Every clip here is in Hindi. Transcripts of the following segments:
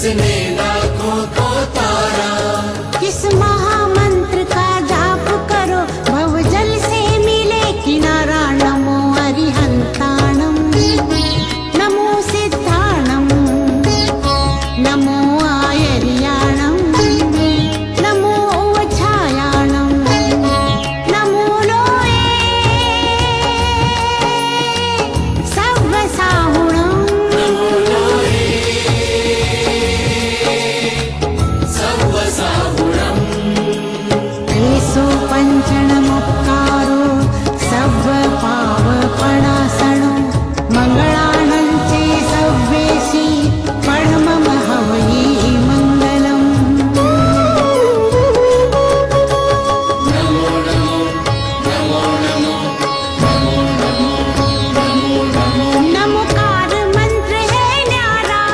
इसने लाखों को तारा। किस महामंत्र का जाप करो, भवजल से मिले किनारा। नमो अरिहंताणम, नमो सिद्धाणम, नमो आयर्याणम, नमो उवछायाणम, नमो लोये सव्वसाहुणम। नमो लोये सव्वसाहुणम्। एषो पञ्चणमुपकारो सव्वपावपणासनो, मङ्गलानं चे सव्वेषि परमं हवये मङ्गलम्। नमो नमो नमो नमो नमो नमो नमो नमो। नमोकार मंत्र है न्यारा,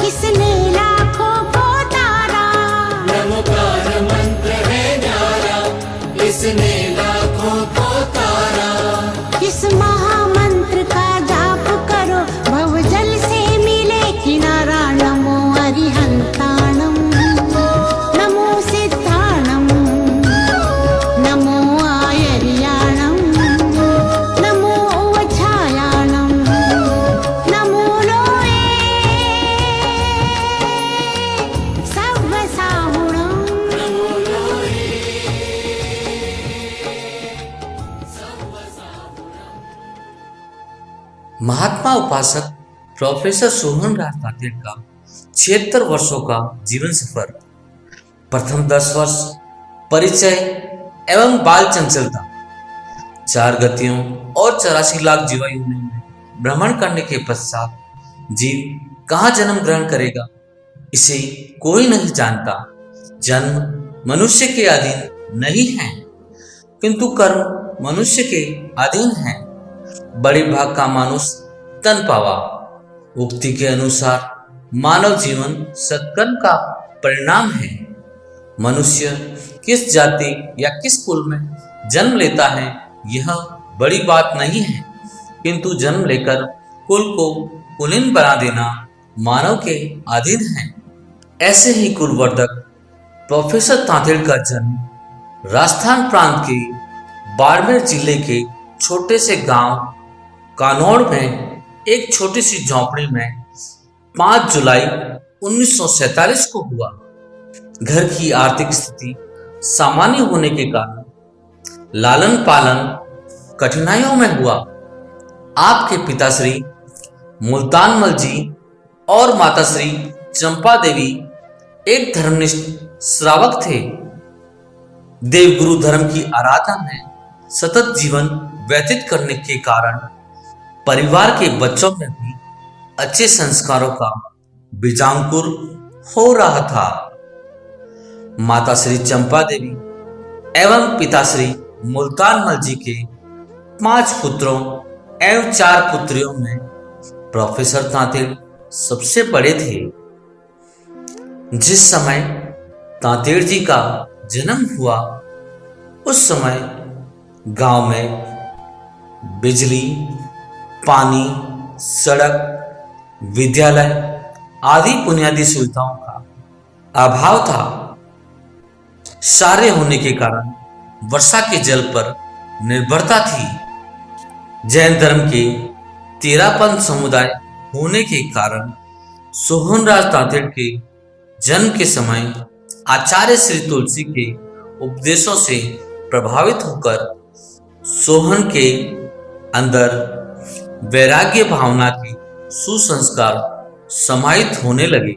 इसने लाखों को तारा। नमोकार मंत्र है न्यारा, इसने लाखों को तारा। इस महामंत्र का जाप करो, भवजल से मिले किनारा। नमो अरिहंताणम, नमो सिद्धाणम, नमो आयर्याणम, नमो उवछायाणम, नमो लोये सव्वसाहुणम। नमो लोये महात्मा उपासक प्रोफेसर सोहनराज तांतेड़ का 76 वर्षों का जीवन सफर। प्रथम 10 वर्ष परिचय एवं बाल चंचलता, 4 गतियों और 84 लाख जीवायुओं में भ्रमण करने के पश्चात जीव कहाँ जन्म ग्रहण करेगा, इसे कोई नहीं जानता। जन्म मनुष्य के अधीन नहीं है, किंतु कर्म मनुष्य के अधीन है। बड़े भाग का मानुष तन पावा। उक्ति के अनुसार मानव जीवन सत्कर्म का परिणाम है। मनुष्य किस जाति या किस कुल में जन्म लेता है यह बड़ी बात नहीं है, किंतु जन्म लेकर कुल को कुलीन बना देना मानव के अधीन है। ऐसे ही कुलवर्धक प्रोफेसर तांतेड़ का जन्म राजस्थान प्रांत के बाड़मेर जिले के छोटे से गांव कानौड़ में एक छोटी सी झोंपड़ी में 5 जुलाई 1947 को हुआ। घर की आर्थिक स्थिति सामान्य होने के कारण लालन पालन कठिनाइयों में हुआ। आपके पिताश्री मुल्तानमल जी और माताश्री चंपा देवी एक धर्मनिष्ठ श्रावक थे। देवगुरु धर्म की आराधना में सतत जीवन व्यतीत करने के कारण परिवार के बच्चों में भी अच्छे संस्कारों का बीजांकुर हो रहा था। माताश्री चंपा देवी एवं पिताश्री मुल्तानमल जी के 5 पुत्रों एवं 4 पुत्रियों में प्रोफेसर तांतेड़ सबसे बड़े थे। जिस समय तांतेड़ जी का जन्म हुआ उस समय गांव में बिजली, पानी, सड़क, विद्यालय आदि बुनियादी सुविधाओं का अभाव था। सारे होने के कारण वर्षा के जल पर निर्भरता थी। जैन धर्म के 13 पंथ समुदाय होने के कारण सोहनराज तांतेड़ के जन्म के समय आचार्य श्री तुलसी के उपदेशों से प्रभावित होकर सोहन के अंदर वैराग्य भावना के सुसंस्कार समाहित होने लगे।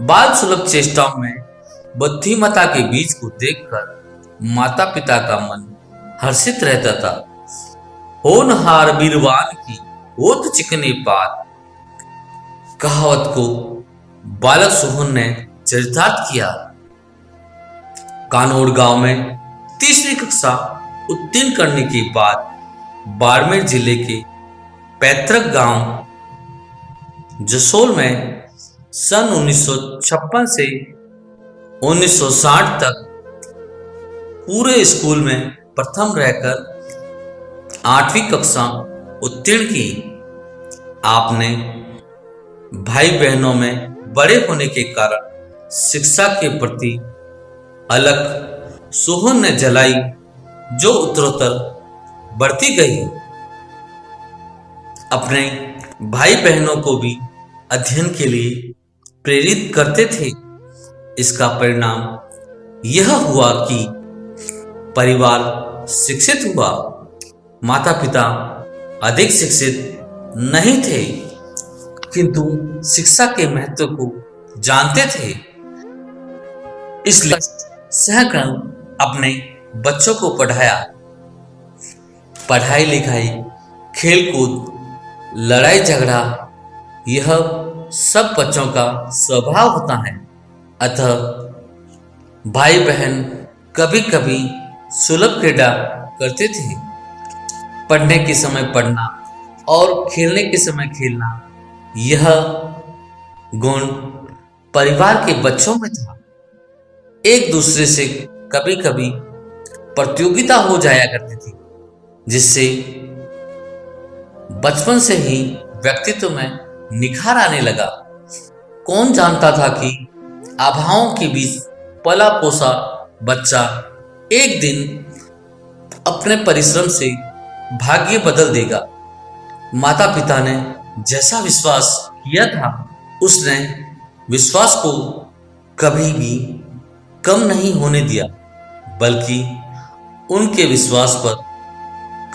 बाल सुलभ चेष्टाओं में बुद्धिमता के बीज को देखकर माता पिता का मन हर्षित रहता था। होनहार बीरवान की होत चिकने पात कहावत को बालक सोहन ने चरितार्थ किया। कानौड़ गांव में 30वीं कक्षा उत्तीर्ण करने के बाद बाड़मेर जिले के पैतृक गांव जसोल में सन 1956 से 1960 तक पूरे स्कूल में प्रथम रहकर 8वीं कक्षा उत्तीर्ण की। आपने भाई बहनों में बड़े होने के कारण शिक्षा के प्रति अलग सोहन ने जलाई, जो उत्तरोत्तर बढ़ती गई। अपने भाई बहनों को भी अध्ययन के लिए प्रेरित करते थे। इसका परिणाम यह हुआ कि परिवार शिक्षित हुआ। माता पिता अधिक शिक्षित नहीं थे, किंतु शिक्षा के महत्व को जानते थे। इसलिए सहकर्म अपने बच्चों को पढ़ाया। पढ़ाई लिखाई, खेलकूद, लड़ाई झगड़ा, यह सब बच्चों का स्वभाव होता है। अतः भाई बहन कभी कभी सुलभ क्रीड़ा करते थे। पढ़ने के समय पढ़ना और खेलने के समय खेलना, यह गुण परिवार के बच्चों में था। एक दूसरे से कभी कभी प्रतियोगिता हो जाया करती थी, जिससे बचपन से ही व्यक्तित्व में निखार आने लगा। कौन जानता था कि आभाओं के बीच पला पोसा बच्चा एक दिन अपने परिश्रम से भाग्य बदल देगा। माता पिता ने जैसा विश्वास किया था, उसने विश्वास को कभी भी कम नहीं होने दिया, बल्कि उनके विश्वास पर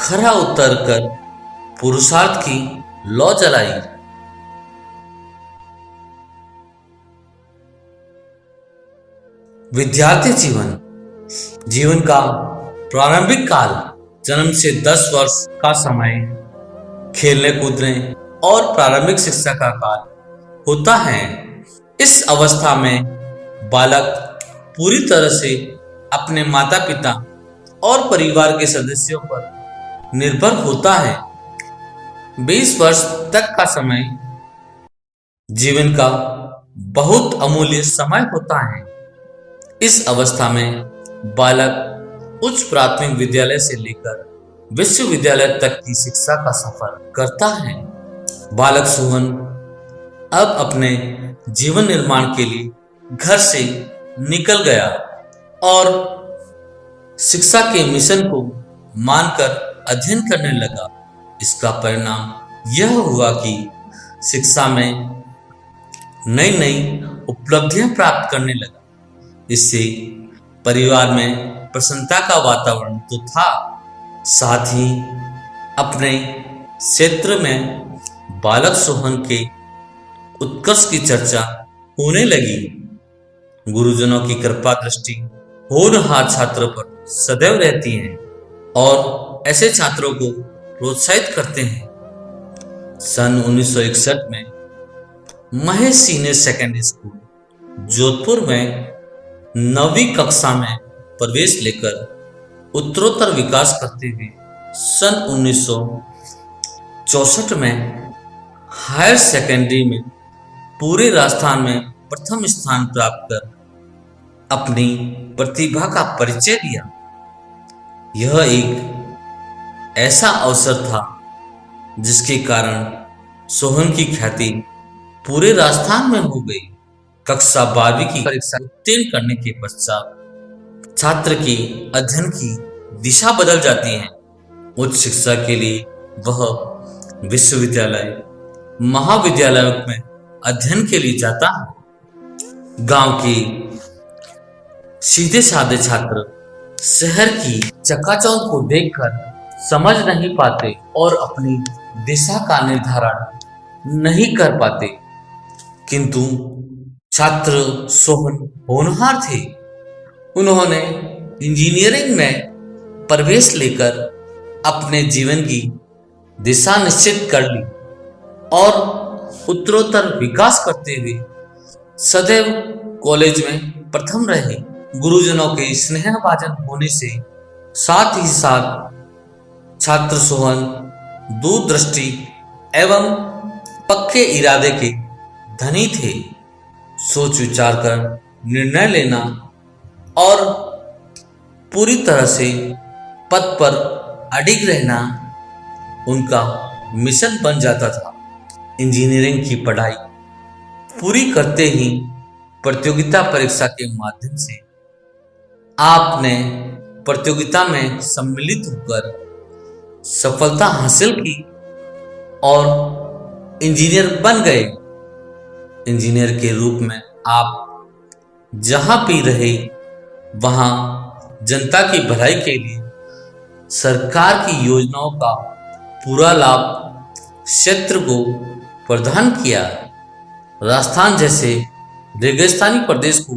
खरा उतर कर पुरुषार्थ की लौ जलाई। विद्यार्थी जीवन का प्रारंभिक काल जन्म से 10 वर्ष का समय खेलने कूदने और प्रारंभिक शिक्षा का काल होता है। इस अवस्था में बालक पूरी तरह से अपने माता पिता और परिवार के सदस्यों पर निर्भर होता है। 20 वर्ष तक का समय जीवन का बहुत अमूल्य समय होता है। इस अवस्था में बालक उच्च प्राथमिक विद्यालय से लेकर विश्वविद्यालय तक की शिक्षा का सफर करता है। बालक सोहन अब अपने जीवन निर्माण के लिए घर से निकल गया और शिक्षा के मिशन को मानकर अध्ययन करने लगा। इसका परिणाम यह हुआ कि शिक्षा में नई नई उपलब्धियां प्राप्त करने लगा। इससे परिवार में प्रसन्नता का वातावरण तो था, साथ ही अपने क्षेत्र में बालक सोहन के उत्कर्ष की चर्चा होने लगी। गुरुजनों की कृपा दृष्टि होनहार छात्रों पर सदैव रहती है और ऐसे छात्रों को प्रोत्साहित करते हैं। सन 1961 में Mahesh senior secondary school Jodhpur में 9वीं कक्षा में प्रवेश लेकर उत्तरोत्तर विकास करते हुए सन 1964 में हायर सेकेंडरी में पूरे राजस्थान में प्रथम स्थान प्राप्त कर अपनी प्रतिभा का परिचय दिया। यह एक ऐसा अवसर था जिसके कारण सोहन की ख्याति पूरे राजस्थान में हो गई। कक्षा 12वीं की परीक्षा उत्तीर्ण करने के पश्चात छात्र की अध्ययन की दिशा बदल जाती है। उच्च शिक्षा के लिए वह विश्वविद्यालय, महाविद्यालयों में अध्ययन के लिए जाता है। गांव के सीधे साधे छात्र शहर की चकाचौंध को देखकर समझ नहीं पाते और अपनी दिशा का निर्धारण नहीं कर पाते, किंतु छात्र सोहन होनहार थे। उन्होंने इंजीनियरिंग में प्रवेश लेकर अपने जीवन की दिशा निश्चित कर ली और उत्तरोत्तर विकास करते हुए सदैव कॉलेज में प्रथम रहे। गुरुजनों के स्नेहभाजन होने से साथ ही साथ छात्र सोहन दूरदृष्टि एवं पक्के इरादे के धनी थे। सोच विचार कर निर्णय लेना और पूरी तरह से पद पर अडिग रहना उनका मिशन बन जाता था। इंजीनियरिंग की पढ़ाई पूरी करते ही प्रतियोगिता परीक्षा के माध्यम से आपने प्रतियोगिता में सम्मिलित होकर सफलता हासिल की और इंजीनियर बन गए। इंजीनियर के रूप में आप जहां भी रहे वहां जनता की भलाई के लिए सरकार की योजनाओं का पूरा लाभ क्षेत्र को प्रदान किया। राजस्थान जैसे रेगिस्तानी प्रदेश को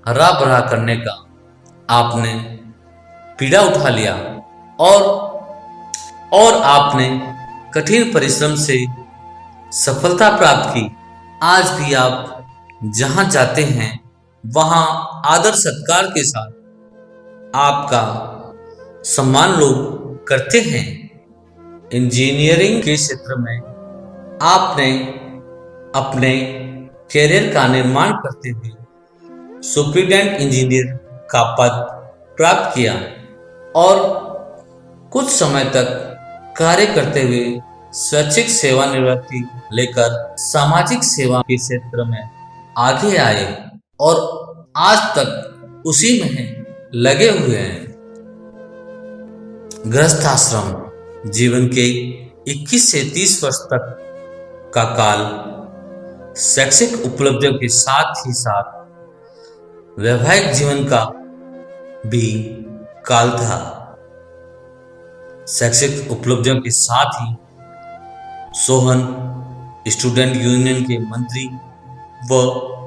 हरा भरा करने का आपने पीड़ा उठा लिया और आपने कठिन परिश्रम से सफलता प्राप्त की। आज भी आप जहां जाते हैं वहां आदर सत्कार के साथ आपका सम्मान लोग करते हैं। इंजीनियरिंग के क्षेत्र में आपने अपने कैरियर का निर्माण करते हुए सुपरिटेंडेंट इंजीनियर का पद प्राप्त किया और कुछ समय तक कार्य करते हुए स्वैच्छिक सेवानिवृत्ति लेकर सामाजिक सेवा के क्षेत्र में आगे आए और आज तक उसी में लगे हुए हैं। गृहस्थ आश्रम जीवन के 21 से 30 वर्ष तक का काल शैक्षिक उपलब्धियों के साथ ही साथ वैवाहिक जीवन का भी काल था। शैक्षिक उपलब्धियों के साथ ही सोहन स्टूडेंट यूनियन के मंत्री व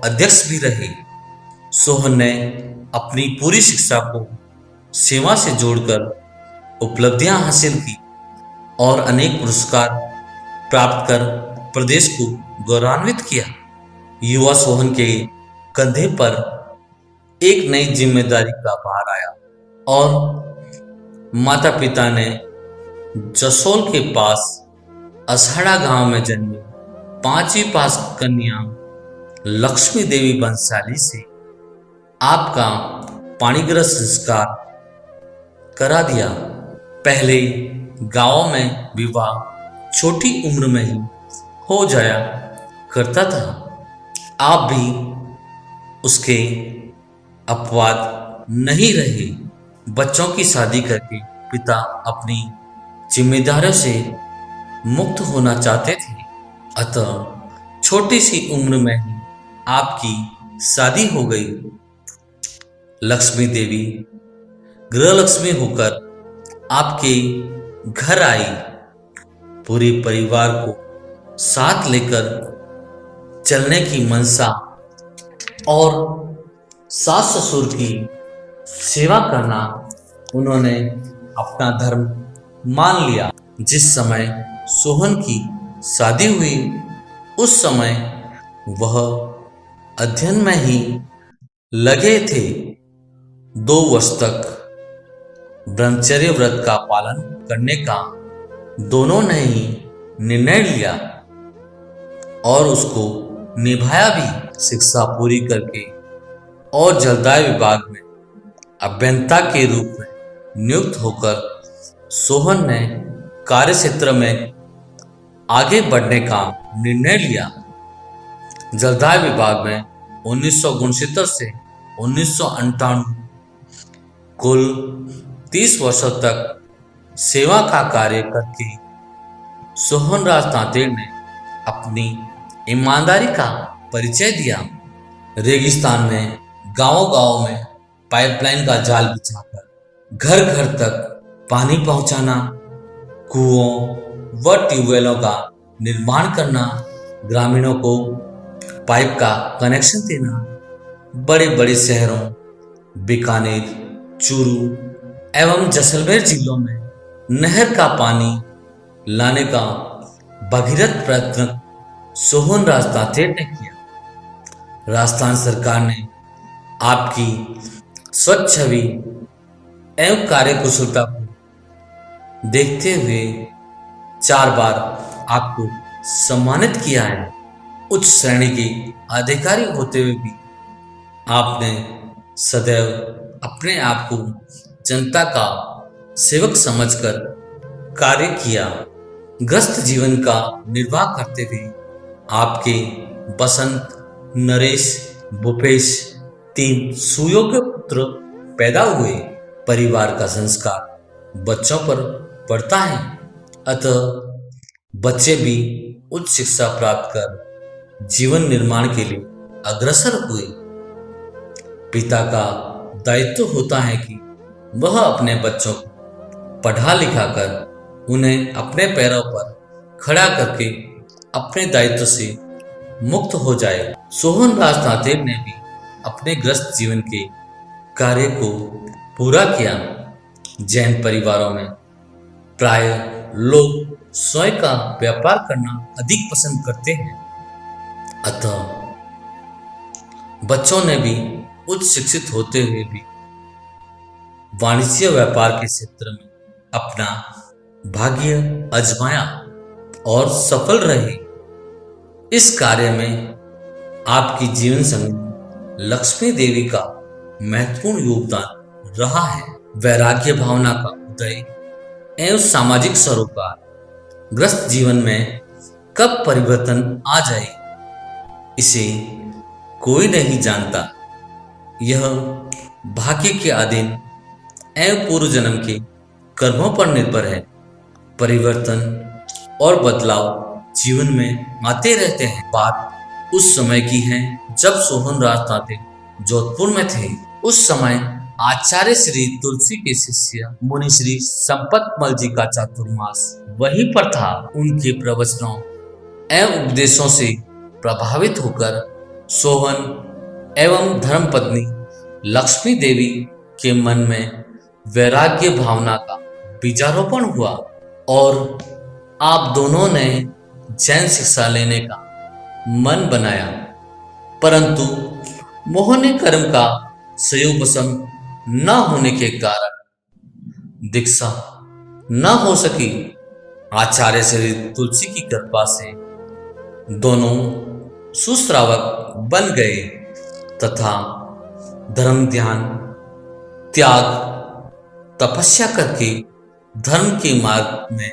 अध्यक्ष भी रहे। सोहन ने अपनी पूरी शिक्षा को सेवा से जोड़कर उपलब्धियां हासिल की और अनेक पुरस्कार प्राप्त कर प्रदेश को गौरवान्वित किया। युवा सोहन के कंधे पर एक नई जिम्मेदारी का भार आया और माता पिता ने जसोल के पास असहाड़ा गांव में जन्मी 5वीं पास कन्या लक्ष्मी देवी बंसाली से आपका पाणिग्रह संस्कार करा दिया। पहले गांव में विवाह छोटी उम्र में ही हो जाया करता था। आप भी उसके अपवाद नहीं रहे। बच्चों की शादी करके पिता अपनी जिम्मेदारियों से मुक्त होना चाहते थे, अतः छोटी सी उम्र में ही आपकी शादी हो गई। लक्ष्मी देवी गृह लक्ष्मी होकर आपके घर आई। पूरे परिवार को साथ लेकर चलने की मनसा और सास ससुर की सेवा करना उन्होंने अपना धर्म मान लिया। जिस समय सोहन की शादी हुई उस समय वह अध्ययन में ही लगे थे। 2 वर्ष तक ब्रह्मचर्य व्रत का पालन करने का दोनों ने ही निर्णय लिया और उसको निभाया भी। शिक्षा पूरी करके और जलदाय विभाग में अभियंता के रूप में नियुक्त होकर सोहन ने कार्य क्षेत्र में आगे बढ़ने का निर्णय लिया। जलदाय विभाग में 1969 से 1998 कुल 30 वर्षों तक सेवा का कार्य करके सोहन राज तांतेड़ ने अपनी ईमानदारी का परिचय दिया। रेगिस्तान में गांव-गांव में पाइपलाइन का जाल बिछाकर घर घर तक पानी पहुंचाना, कुओं व ट्यूबवेलों का निर्माण करना, ग्रामीणों को पाइप का कनेक्शन देना, बड़े बड़े शहरों बीकानेर, चूरू एवं जैसलमेर जिलों में नहर का पानी लाने का भगीरथ प्रयत्न सोहन राज तांतेड़ ने किया। राजस्थान सरकार ने आपकी स्वच्छ छवि एवं कार्यकुशलता को देखते हुए 4 बार आपको सम्मानित किया है। उच्च श्रेणी के अधिकारी होते हुए भी आपने सदैव अपने आप को जनता का सेवक समझकर कार्य किया। ग्रस्त जीवन का निर्वाह करते हुए आपके बसंत नरेश, भूपेश 3 सुयोग्य पुत्र पैदा हुए। परिवार का संस्कार बच्चों पर पड़ता है, अतः बच्चे भी उच्च शिक्षा प्राप्त कर जीवन निर्माण के लिए अग्रसर हुए। पिता का दायित्व होता है कि वह अपने बच्चों को पढ़ा लिखा कर उन्हें अपने पैरों पर खड़ा करके अपने दायित्व से मुक्त हो जाए। सोहन राज नांदेड़ ने भी अपने ग्रस्त जीवन के कार्य को पूरा किया। जैन परिवारों में प्राय लोग स्वयं का व्यापार करना अधिक पसंद करते हैं, अतः बच्चों ने भी उच्च शिक्षित होते हुए भी वाणिज्य व्यापार के क्षेत्र में अपना भाग्य आजमाया और सफल रहे। इस कार्य में आपकी जीवन संगी लक्ष्मी देवी का महत्वपूर्ण योगदान रहा है। वैराग्य भावना का उदय एवं सामाजिक सरोकार ग्रस्त जीवन में कब परिवर्तन आ जाए, इसे कोई नहीं जानता। यह भाग्य के अधीन एवं पूर्व जन्म के कर्मों पर निर्भर है। परिवर्तन और बदलाव जीवन में आते रहते हैं। बात उस समय की है जब सोहन राज नांदेड़ जोधपुर में थे। उस समय आचार्य श्री तुलसी के शिष्य मुनि श्री संपतमल जी का चातुर्मास वहीं पर था। उनके प्रवचनों एवं उपदेशों से प्रभावित होकर सोहन एवं धर्मपत्नी लक्ष्मी देवी के मन में वैराग्य भावना का बीजारोपण हुआ और आप दोनों ने जैन शिक्षा लेने का मन बनाया, परंतु मोहनी कर्म का संयोगवश न होने के कारण दीक्षा न हो सकी। आचार्य श्री तुलसी की कृपा से दोनों सुश्रावक बन गए तथा धर्म, ध्यान, त्याग, तपस्या करके धर्म के मार्ग में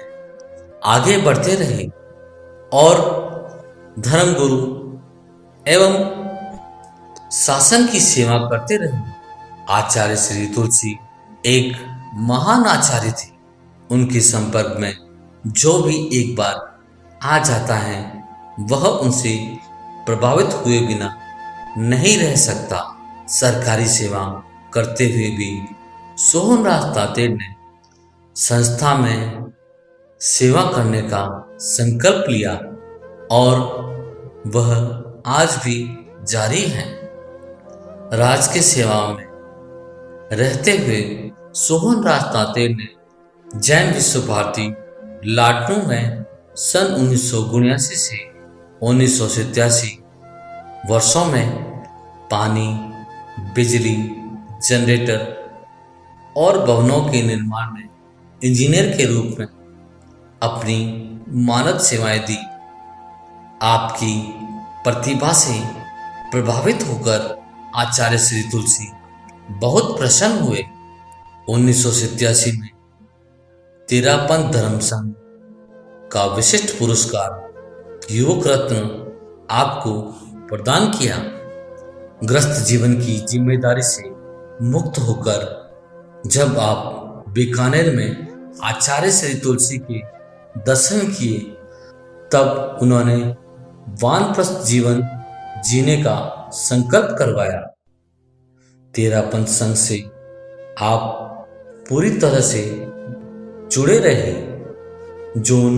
आगे बढ़ते रहे और धर्म गुरु एवं शासन की सेवा करते रहे। आचार्य श्री तुलसी एक महान आचार्य थे। उनके संपर्क में जो भी एक बार आ जाता है वह उनसे प्रभावित हुए बिना नहीं रह सकता। सरकारी सेवा करते हुए भी सोहन राज नांदेड़ ने संस्था में सेवा करने का संकल्प लिया और वह आज भी जारी है। राज की सेवा में रहते हुए सोहन राज नांदेड़ ने जैन विश्व भारती लाटनू में सन 1979 से 1987 वर्षों में पानी, बिजली, जनरेटर और भवनों के निर्माण में इंजीनियर के रूप में अपनी मानद सेवाएं दी। आपकी प्रतिभा से प्रभावित होकर आचार्य श्री तुलसी बहुत प्रसन्न हुए। 1987 में तेरापंथ धर्म संघ का विशिष्ट पुरस्कार युवक रत्न आपको प्रदान किया। ग्रस्त जीवन की जिम्मेदारी से मुक्त होकर जब आप बीकानेर में आचार्य श्री तुलसी के दर्शन किए तब उन्होंने वानप्रस्थ जीवन जीने का संकल्प करवाया। तेरापंथ संघ से आप पूरी तरह से जुड़े रहे। जून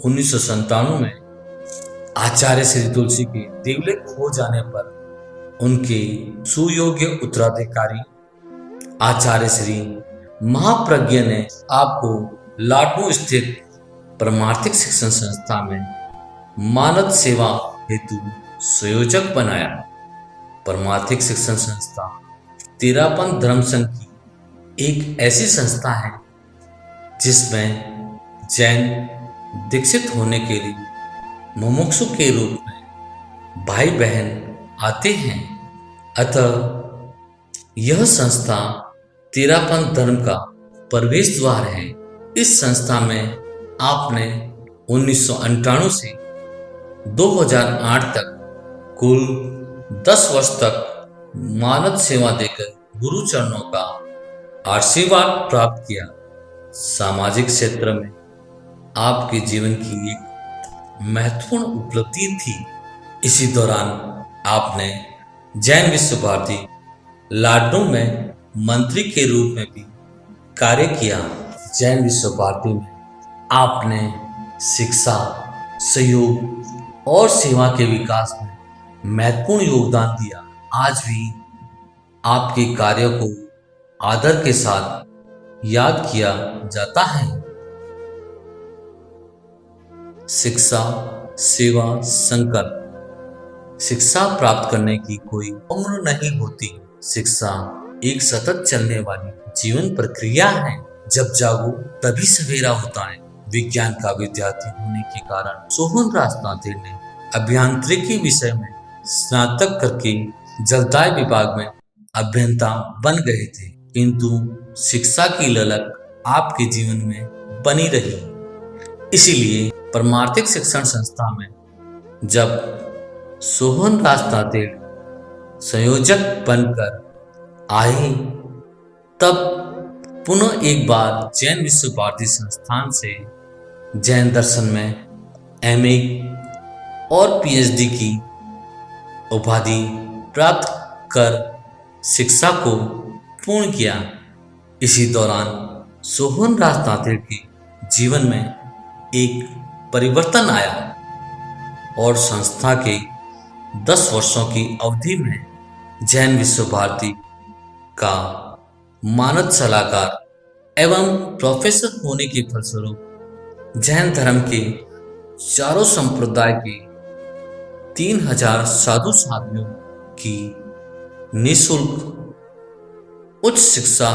1997 में आचार्य श्री तुलसी के देवलेख हो जाने पर उनके सुयोग्य उत्तराधिकारी आचार्य श्री महाप्रज्ञ ने आपको लाटू स्थित परमार्थिक शिक्षण संस्था में मानद सेवा हेतु संयोजक बनाया। परमार्थिक शिक्षण संस्था तेरापंथ धर्म संघ की एक ऐसी संस्था है जिसमें जैन दीक्षित होने के लिए मुमुक्षु के रूप में भाई बहन आते हैं। अतः यह संस्था तेरापंथ धर्म का प्रवेश द्वार है। इस संस्था में आपने 1998 से 2008 तक कुल 10 वर्ष तक मानद सेवा देकर गुरु चरणों का आशीर्वाद प्राप्त किया। सामाजिक क्षेत्र में आपके जीवन की एक महत्वपूर्ण उपलब्धि थी। इसी दौरान आपने जैन विश्व भारती लाडनू में मंत्री के रूप में भी कार्य किया। जैन विश्व भारती में आपने शिक्षा, सहयोग और सेवा के विकास में महत्वपूर्ण योगदान दिया। आज भी आपके कार्यों को आदर के साथ याद किया जाता है। शिक्षा, सेवा, संकल्प। शिक्षा प्राप्त करने की कोई उम्र नहीं होती। शिक्षा एक सतत चलने वाली जीवन प्रक्रिया है। जब जागो तभी सवेरा होता है। विज्ञान का विद्यार्थी होने के कारण सोहन राज तांतेड़ ने अभियांत्रिकी विषय में स्नातक करके जलदाय विभाग में अभियंता बन गए थे, किंतु शिक्षा की ललक आपके जीवन में बनी रही। इसीलिए परमार्थिक शिक्षण संस्था में जब सोहन राज तांतेड़ संयोजक बनकर आए, तब पुनः एक बार जैन विश्व भारती संस्थान से जैन दर्शन में एमए और पीएचडी की उपाधि प्राप्त कर शिक्षा को पूर्ण किया। इसी दौरान सोहन राज तांतेड़ के जीवन में एक परिवर्तन आया और संस्था के 10 वर्षों की अवधि में जैन विश्व भारती का मानद सलाहकार एवं प्रोफेसर होने के फलस्वरूप जैन धर्म के चारों संप्रदाय के 3000 साधु साध्वियों की निःशुल्क उच्च शिक्षा,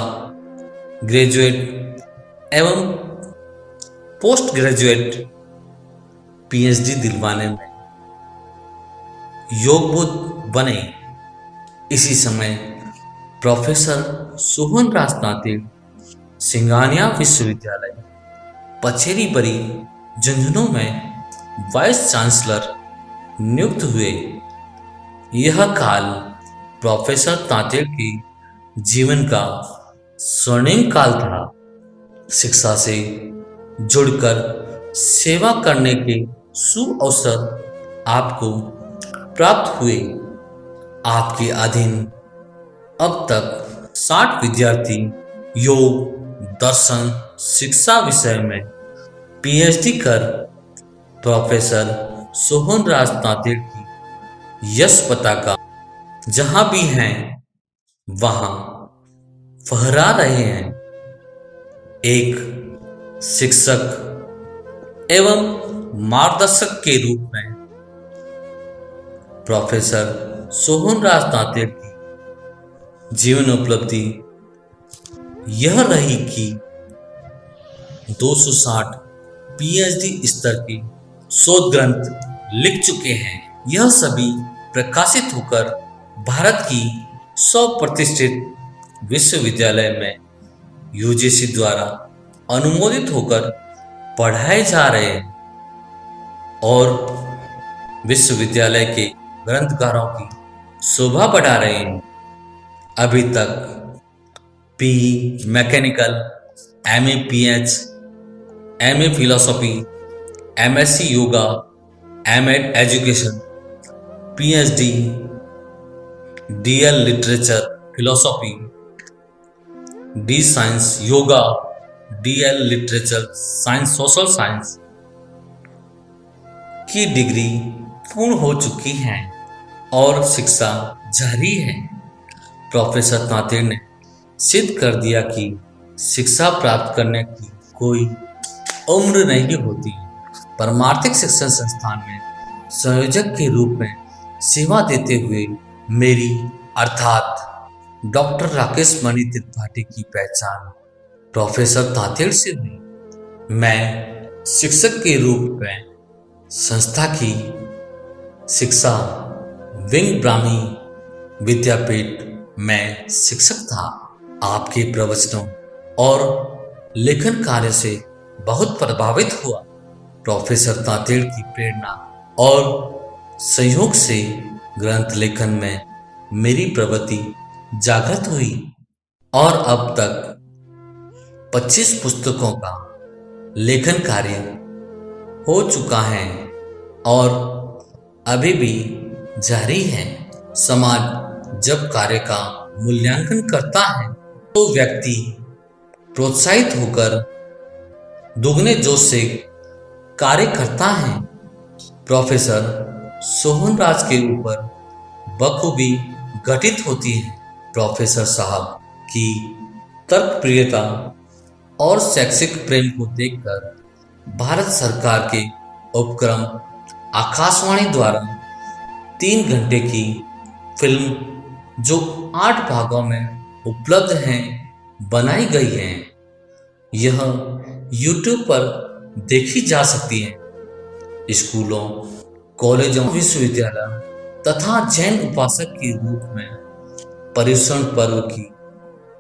ग्रेजुएट एवं पोस्ट ग्रेजुएट पीएचडी दिलवाने में योगबुद्ध बने। इसी समय प्रोफेसर सोहन राज तांतेड़ सिंघानिया विश्वविद्यालय पचेरी बरी झुंझुनू में वाइस चांसलर नियुक्त हुए। यह काल प्रोफेसर तांतेड़ के जीवन का स्वर्णिम काल था। शिक्षा से जुड़कर सेवा करने के सुअवसर आपको प्राप्त हुए। आपके अधीन अब तक 60 विद्यार्थी योग, दर्शन, शिक्षा विषय में पीएचडी कर प्रोफेसर सोहन राज तांतेड़ की यश पताका जहां भी हैं वहां फहरा रहे हैं। एक शिक्षक एवं मार्गदर्शक के रूप में प्रोफेसर सोहन राज तांतेड़ की जीवन उपलब्धि यह रही कि 260 पीएचडी स्तर के शोध ग्रंथ लिख चुके हैं। यह सभी प्रकाशित होकर भारत की 100 प्रतिष्ठित विश्वविद्यालय में यूजीसी द्वारा अनुमोदित होकर पढ़ाए जा रहे हैं और विश्वविद्यालय के ग्रंथकारों की शोभा बढ़ा रहे हैं। अभी तक PE mechanical, MA PH, MA philosophy, MSc yoga, MEd education, PhD, DL literature philosophy, D science yoga, DL literature science social science की डिग्री पूर्ण हो चुकी हैं और शिक्षा जारी है। प्रोफेसर तांतेड़ ने सिद्ध कर दिया कि शिक्षा प्राप्त करने की कोई उम्र नहीं होती। परमार्थिक शिक्षण संस्थान में संयोजक के रूप में सेवा देते हुए मेरी अर्थात डॉक्टर राकेश मणि त्रिपाठी की पहचान प्रोफेसर तांतेड़ से हुई। मैं शिक्षक के रूप में संस्था की शिक्षा विंग ब्राह्मी विद्यापीठ में शिक्षक था। आपके प्रवचनों और लेखन कार्य से बहुत प्रभावित हुआ। प्रोफेसर तांतेड़ की प्रेरणा और सहयोग से ग्रंथ लेखन में मेरी प्रवृत्ति जागृत हुई और अब तक 25 पुस्तकों का लेखन कार्य हो चुका है और अभी भी जारी है। समाज जब कार्य का मूल्यांकन करता है तो व्यक्ति प्रोत्साहित होकर दुगने जोश से कार्य करता है। प्रोफेसर सोहनराज के ऊपर बखूबी घटित होती है। प्रोफेसर साहब की तर्कप्रियता और शैक्षिक प्रेम को देखकर भारत सरकार के उपक्रम आकाशवाणी द्वारा 3 घंटे की फिल्म जो 8 भागों में उपलब्ध है बनाई गई है। यह YouTube पर देखी जा सकती है। स्कूलों, कॉलेजों, विश्वविद्यालय तथा जैन उपासक के रूप में पर्युषण पर्व की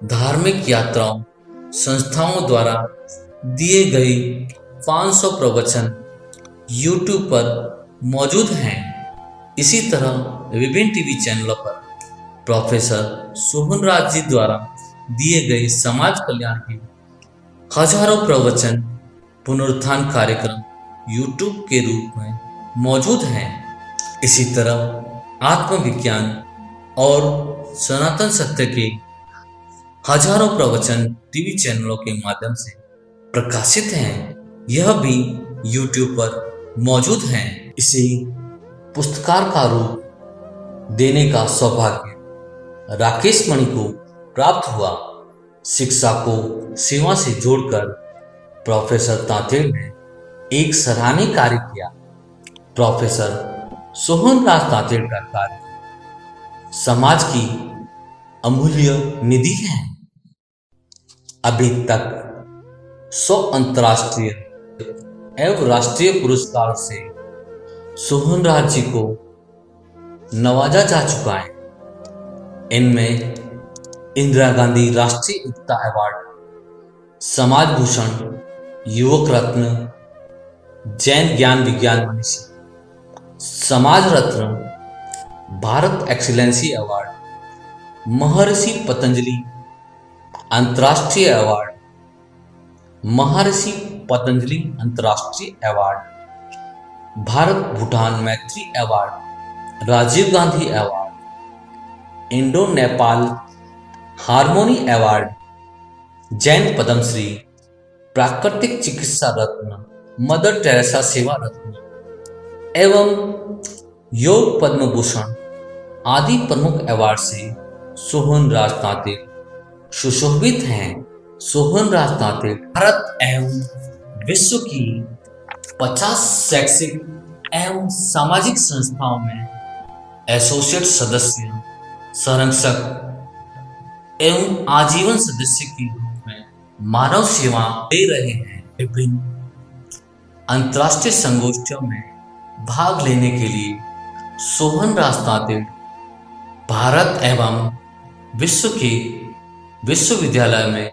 धार्मिक यात्राओं संस्थाओं द्वारा दिए गए 500 प्रवचन YouTube पर मौजूद हैं। इसी तरह विभिन्न टीवी चैनलों पर प्रोफेसर सोहनराज जी द्वारा दिए गए समाज कल्याण के हजारों प्रवचन पुनरुत्थान कार्यक्रम YouTube के रूप में मौजूद हैं। इसी तरह आत्मविज्ञान और सनातन सत्य के हजारों प्रवचन टीवी चैनलों के माध्यम से प्रकाशित हैं। यह भी YouTube पर मौजूद हैं। इसे पुस्तकार का रूप देने का सौभाग्य राकेश मणि को प्राप्त हुआ। शिक्षा को सेवा से जोड़कर प्रोफेसर तांतेड़ ने एक सराहनीय कार्य किया। प्रोफेसर सोहनराज तांतेड़ का कार्य समाज की अमूल्य निधि है। अभी तक 100 अंतर्राष्ट्रीय एवं राष्ट्रीय पुरस्कार से सोहनराज जी को नवाजा जा चुका है। इनमें इंदिरा गांधी राष्ट्रीय एकता अवार्ड, समाज भूषण, युवक रत्न, जैन ज्ञान विज्ञान मनीषी, समाज रत्न, भारत एक्सीलेंसी अवार्ड, महर्षि पतंजलि अंतर्राष्ट्रीय अवार्ड, महर्षि पतंजलि अंतर्राष्ट्रीय award, Bharat Bhutan Maitri award, Rajiv Gandhi award, Indo Nepal harmony award, Jain Padmashri, Prakritik Chikitsa रत्न, मदर टेरेसा सेवा रत्न एवं योग पद्म भूषण आदि प्रमुख अवार्ड से सोहनराज तांतेड़ सुशोभित हैं। सोहनराज तांतेड़ भारत एवं विश्व की 50 शैक्षिक एवं सामाजिक संस्थाओं में एसोसिएट सदस्य, संरक्षक एवं आजीवन सदस्य के रूप में मानव सेवा दे रहे हैं। विभिन्न अंतर्राष्ट्रीय संगोष्ठियों में भाग लेने के लिए सोहनराज तांतेड़ भारत एवं विश्व के विश्वविद्यालय में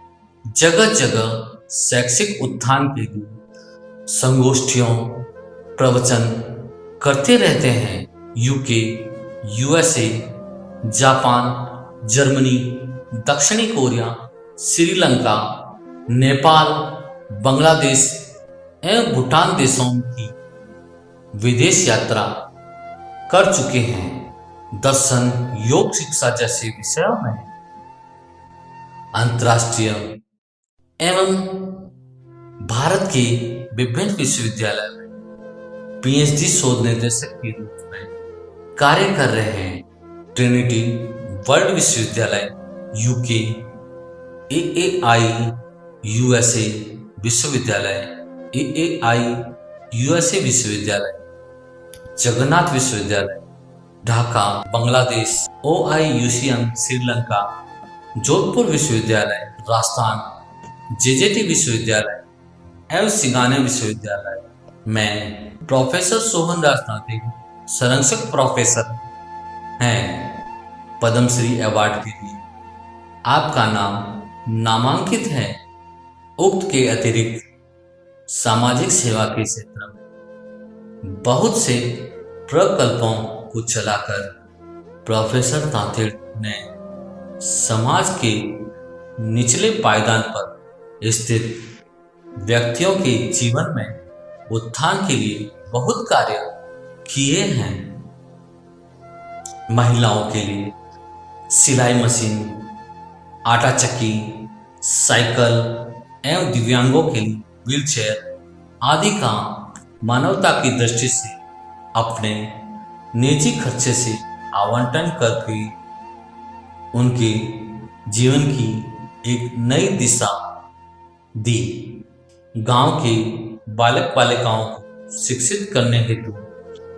जगह जगह शैक्षिक उत्थान के लिए संगोष्ठियों प्रवचन करते रहते हैं। यूके, यूएसए, जापान, जर्मनी, दक्षिणी कोरिया, श्रीलंका, नेपाल, बांग्लादेश एवं भूटान देशों की विदेश यात्रा कर चुके हैं। दर्शन, योग शिक्षा जैसे विषयों में अंतर्राष्ट्रीय एवं भारत के विभिन्न विश्वविद्यालय में पीएचडी शोध निर्देशक के रूप में कार्य कर रहे हैं। ट्रिनिटी वर्ल्ड विश्वविद्यालय, यूके, एएआई यूएसए विश्वविद्यालय, एएआई यूएसए विश्वविद्यालय, जगन्नाथ विश्वविद्यालय ढाका बांग्लादेश, ओआईयूसीएम श्रीलंका, जोधपुर विश्वविद्यालय राजस्थान, जेजेटी विश्वविद्यालय एवं सिंगाने विश्वविद्यालय में प्रोफेसर सोहनराज तांतेड़ संरक्षक प्रोफेसर हैं। पद्मश्री अवार्ड के लिए आपका नाम नामांकित है। उक्त के अतिरिक्त सामाजिक सेवा के क्षेत्र में बहुत से प्रकल्पों को चलाकर प्रोफेसर तांतेड़ ने समाज के निचले पायदान पर स्थित व्यक्तियों के जीवन में उत्थान के लिए बहुत कार्य किए हैं। महिलाओं के लिए सिलाई मशीन, आटा चक्की, साइकिल एवं दिव्यांगों के लिए व्हीलचेयर आदि का मानवता की दृष्टि से अपने निजी खर्चे से आवंटन करके उनके जीवन की एक नई दिशा दी। गांव के बालक बालिकाओं को शिक्षित करने हेतु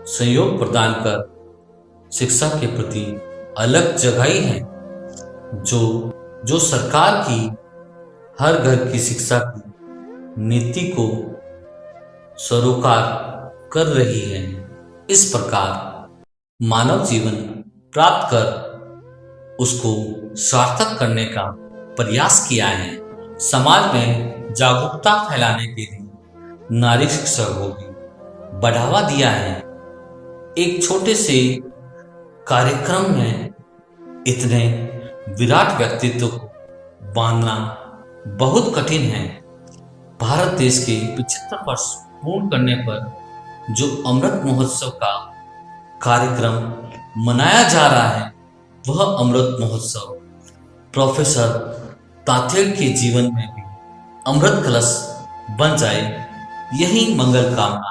सहयोग प्रदान कर शिक्षा के प्रति अलग जगाई है, जो सरकार की हर घर की शिक्षा की नीति को सरोकार कर रही है। इस प्रकार मानव जीवन प्राप्त कर उसको सार्थक करने का प्रयास किया है। समाज में जागरूकता फैलाने के लिए नारी शिक्षा को भी बढ़ावा दिया है। एक छोटे से कार्यक्रम में इतने विराट व्यक्तित्व को बांधना बहुत कठिन है। भारत देश के 75 वर्ष पूर्ण करने पर जो अमृत महोत्सव का कार्यक्रम मनाया जा रहा है, वह अमृत महोत्सव प्रोफेसर तांतेड़ के जीवन में भी अमृत कलश बन जाए, यही मंगल कामना